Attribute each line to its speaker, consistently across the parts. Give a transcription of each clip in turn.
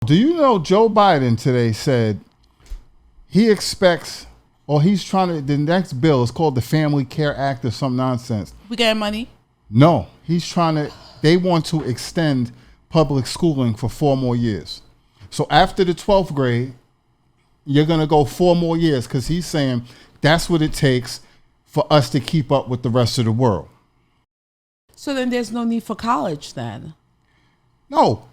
Speaker 1: Do you know Joe Biden today said he expects, or he's trying to, the next bill is called the Family Care Act or some nonsense.
Speaker 2: We getting money?
Speaker 1: No, he's trying to, they want to extend public schooling for 4 more years. So after the 12th grade, you're going to go 4 more years because he's saying that's what it takes for us to keep up with the rest of the world.
Speaker 2: So then there's no need for college then?
Speaker 1: No,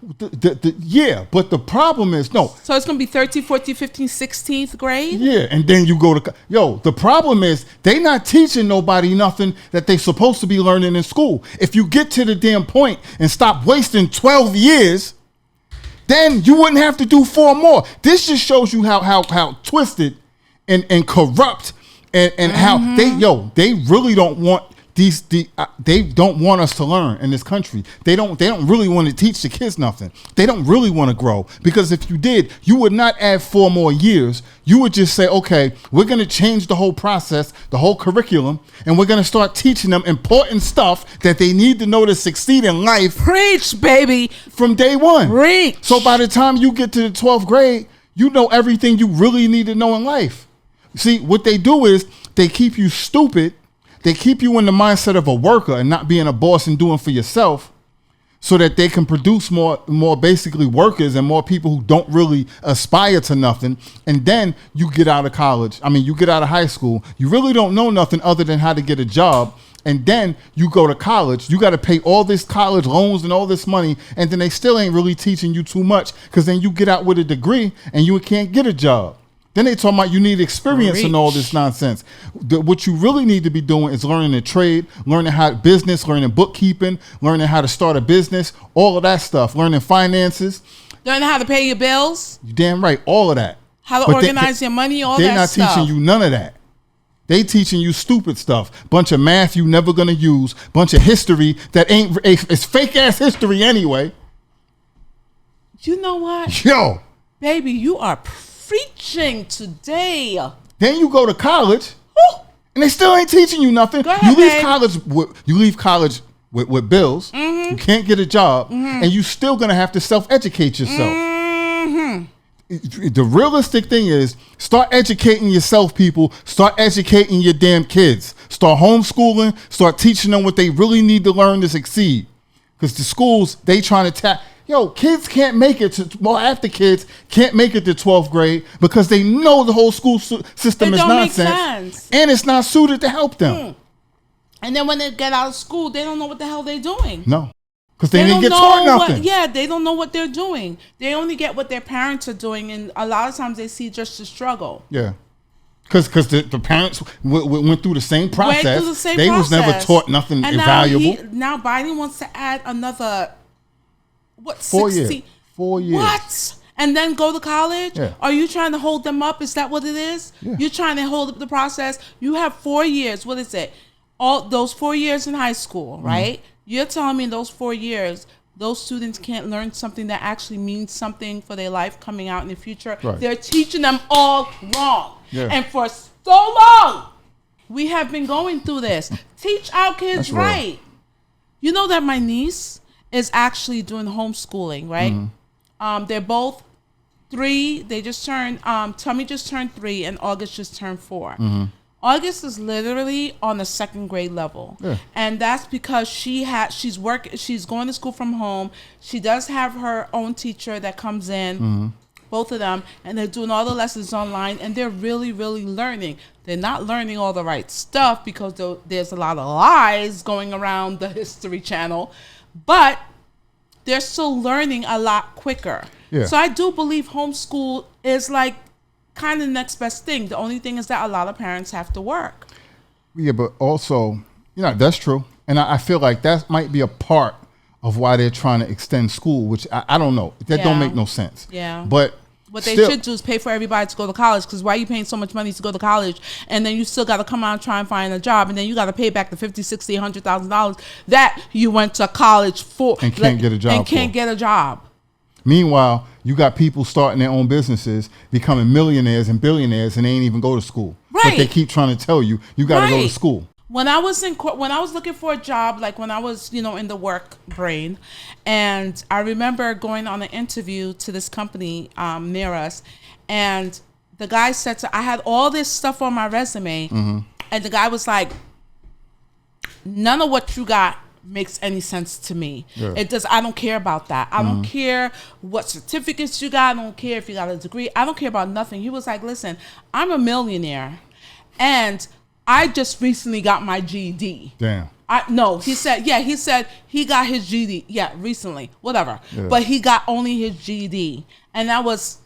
Speaker 1: yeah, but the problem is, no.
Speaker 2: So it's going to be 13, 14, 15, 16th grade?
Speaker 1: Yeah, and then you go to, the problem is they not teaching nobody nothing that they supposed to be learning in school. If you get to the damn point and stop wasting 12 years, then you wouldn't have to do 4 more. This just shows you how twisted and corrupt and how they really don't want they don't want us to learn in this country. They don't really want to teach the kids nothing. They don't really want to grow, because if you did, you would not add 4 more years. You would just say, okay, we're going to change the whole process, the whole curriculum, and we're going to start teaching them important stuff that they need to know to succeed in life.
Speaker 2: Preach, baby.
Speaker 1: From day one.
Speaker 2: Preach.
Speaker 1: So by the time you get to the 12th grade, you know everything you really need to know in life. See, what they do is they keep you stupid. They keep you in the mindset of a worker and not being a boss and doing for yourself, so that they can produce more basically workers and more people who don't really aspire to nothing. And then you get out of college. I mean, you get out of high school. You really don't know nothing other than how to get a job. And then you go to college. You got to pay all this college loans and all this money. And then they still ain't really teaching you too much, because then you get out with a degree and you can't get a job. Then they talking about you need experience and all this nonsense. What you really need to be doing is learning a trade, learning how business, learning bookkeeping, learning how to start a business, all of that stuff, learning finances.
Speaker 2: Learning how to pay your bills.
Speaker 1: You damn right, all of that.
Speaker 2: How to organize your money, all that stuff.
Speaker 1: They're not teaching you none of that. They teaching you stupid stuff. Bunch of math you never gonna use. Bunch of history that ain't, it's fake ass history anyway.
Speaker 2: You know what?
Speaker 1: Yo.
Speaker 2: Baby, you are preaching today.
Speaker 1: Then you go to college, and they still ain't teaching you nothing.
Speaker 2: Go ahead,
Speaker 1: you leave college with bills. Mm-hmm. You can't get a job, and you still gonna have to self-educate yourself. Mm-hmm. The realistic thing is, start educating yourself, people. Start educating your damn kids. Start homeschooling. Start teaching them what they really need to learn to succeed. Because the schools, they trying to kids can't make it to, after kids can't make it to 12th grade because they know the whole school system is nonsense. And it's not suited to help them.
Speaker 2: And then when they get out of school, they don't know what the hell they're doing.
Speaker 1: No. Because they didn't get taught nothing.
Speaker 2: They don't know what they're doing. They only get what their parents are doing, and a lot of times they see just the struggle. Yeah. Because the parents went through the same process. They was never taught nothing invaluable. Now Biden wants to add another...
Speaker 1: 4 years. 4 years.
Speaker 2: What? And then go to college? Yeah. Are you trying to hold them up? Is that what it is? Yeah. You're trying to hold up the process. You have 4 years. What is it? All those 4 years in high school, right? You're telling me in those 4 years, those students can't learn something that actually means something for their life coming out in the future. Right. They're teaching them all wrong. Yeah. And for so long, we have been going through this. Teach our kids right. You know that my niece is actually doing homeschooling, right? Mm-hmm. They're both 3. They just turned, Tummy just turned 3 and August just turned 4. Mm-hmm. August is literally on the 2nd grade level. Yeah. And that's because she's going to school from home. She does have her own teacher that comes in, both of them, and they're doing all the lessons online, and they're really, really learning. They're not learning all the right stuff because there's a lot of lies going around the History Channel, but they're still learning a lot quicker. Yeah. So I do believe homeschool is like kind of the next best thing. The only thing is that a lot of parents have to work.
Speaker 1: Yeah, but also, that's true. And I feel like that might be a part of why they're trying to extend school, which I don't know. That don't make no sense.
Speaker 2: Yeah.
Speaker 1: But
Speaker 2: what they should do is pay for everybody to go to college, because why are you paying so much money to go to college, and then you still got to come out and try and find a job, and then you got to pay back the $50,000, $60,000, $100,000 that you went to college for
Speaker 1: and can't get a job.
Speaker 2: And can't get a job.
Speaker 1: Meanwhile, you got people starting their own businesses, becoming millionaires and billionaires, and they ain't even go to school. Right. But they keep trying to tell you got to go to school.
Speaker 2: When I was looking for a job, like when I was, in the work brain, and I remember going on an interview to this company near us, and the guy said I had all this stuff on my resume, and the guy was like, none of what you got makes any sense to me. Yeah. I don't care about that. I don't care what certificates you got. I don't care if you got a degree. I don't care about nothing. He was like, listen, I'm a millionaire, and I just recently got my GED.
Speaker 1: Damn.
Speaker 2: He said he got his GED. Yeah, recently, whatever. Yeah. But he got only his GED, and that was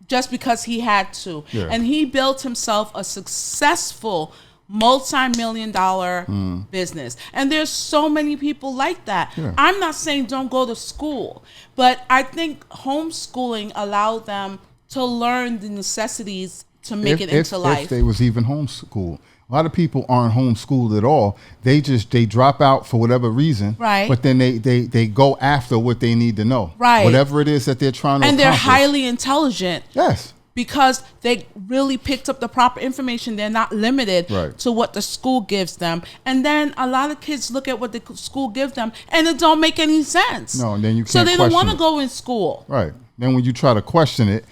Speaker 2: just because he had to. Yeah. And he built himself a successful multi-million-dollar business. And there's so many people like that. Yeah. I'm not saying don't go to school, but I think homeschooling allowed them to learn the necessities to make it into life.
Speaker 1: If they was even homeschooled. A lot of people aren't homeschooled at all. They drop out for whatever reason.
Speaker 2: Right.
Speaker 1: But then they go after what they need to know.
Speaker 2: Right.
Speaker 1: Whatever it is that they're trying to accomplish.
Speaker 2: And they're highly intelligent.
Speaker 1: Yes.
Speaker 2: Because they really picked up the proper information. They're not limited to what the school gives them. And then a lot of kids look at what the school gives them, and it don't make any sense.
Speaker 1: No, and then you can't.
Speaker 2: So they don't want to go in school.
Speaker 1: Right. Then when you try to question it,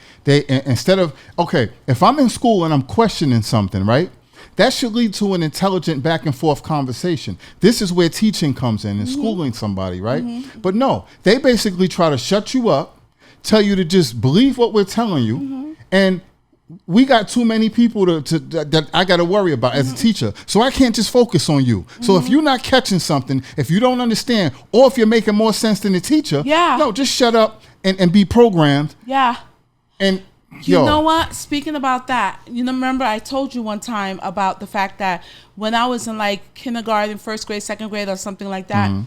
Speaker 1: instead of, okay, if I'm in school and I'm questioning something, right? That should lead to an intelligent back and forth conversation. This is where teaching comes in and schooling somebody, right? But no, they basically try to shut you up, tell you to just believe what we're telling you. And we got too many people that I got to worry about as a teacher. So I can't just focus on you. So if you're not catching something, if you don't understand, or if you're making more sense than the teacher, no, just shut up and be programmed.
Speaker 2: Yeah.
Speaker 1: And
Speaker 2: you know what? Speaking about that, remember I told you one time about the fact that when I was in like kindergarten, first grade, second grade, or something like that,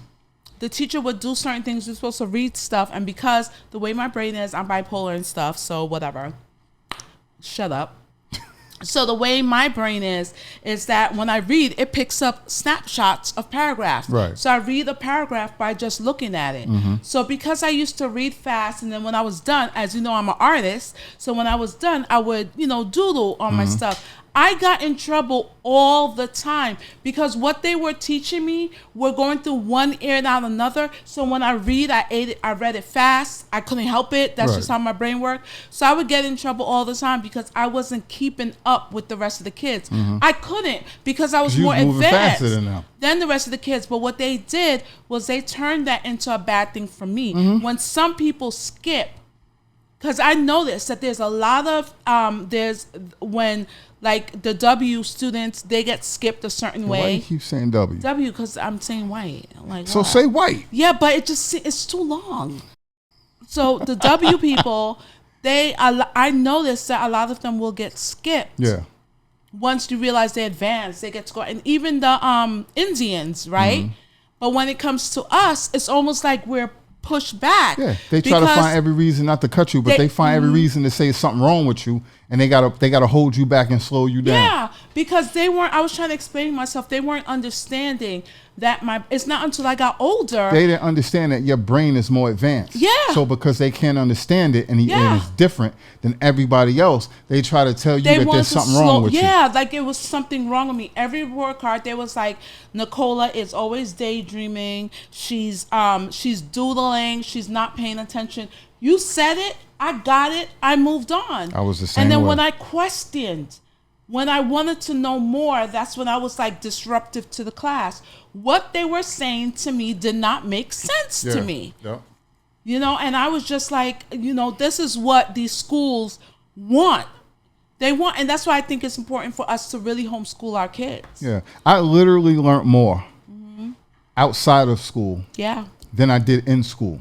Speaker 2: the teacher would do certain things. You're supposed to read stuff. And because the way my brain is, I'm bipolar and stuff. So whatever. Shut up. So the way my brain is that when I read, it picks up snapshots of paragraphs.
Speaker 1: Right.
Speaker 2: So I read a paragraph by just looking at it. So because I used to read fast, and then when I was done, as you know, I'm an artist. So when I was done, I would, doodle on my stuff. I got in trouble all the time because what they were teaching me were going through one ear and out another. So when I read, I read it fast. I couldn't help it. That's just how my brain worked. So I would get in trouble all the time because I wasn't keeping up with the rest of the kids. I couldn't because I was more advanced than the rest of the kids. But what they did was they turned that into a bad thing for me. When some people skip, because I noticed that there's a lot of when like the W students, they get skipped a certain way.
Speaker 1: Why do you keep saying W?
Speaker 2: W because I'm saying white. Like,
Speaker 1: so what? Say white.
Speaker 2: Yeah, but it's too long. So the W people, I noticed that a lot of them will get skipped.
Speaker 1: Yeah.
Speaker 2: Once you realize they advance, they get scored, and even the Indians, right? But when it comes to us, it's almost like we're pushed back.
Speaker 1: Yeah, they try to find every reason not to cut you, but they find every reason to say something wrong with you, and they gotta hold you back and slow you down.
Speaker 2: Yeah, because they weren't. I was trying to explain to myself. They weren't understanding that it's not until I got older.
Speaker 1: They didn't understand that your brain is more advanced.
Speaker 2: Yeah.
Speaker 1: So because they can't understand it and it's different than everybody else, they try to tell you that there's something wrong with you.
Speaker 2: Yeah, like it was something wrong with me. Every report card, there was like, Nicola is always daydreaming. She's doodling. She's not paying attention. You said it. I got it. I moved on.
Speaker 1: I was the same
Speaker 2: way. And then
Speaker 1: way.
Speaker 2: when I questioned, when I wanted to know more, that's when I was like disruptive to the class. What they were saying to me did not make sense to me.
Speaker 1: Yeah.
Speaker 2: And I was just like, this is what these schools want. They want, and that's why I think it's important for us to really homeschool our kids.
Speaker 1: Yeah. I literally learned more outside of school than I did in school.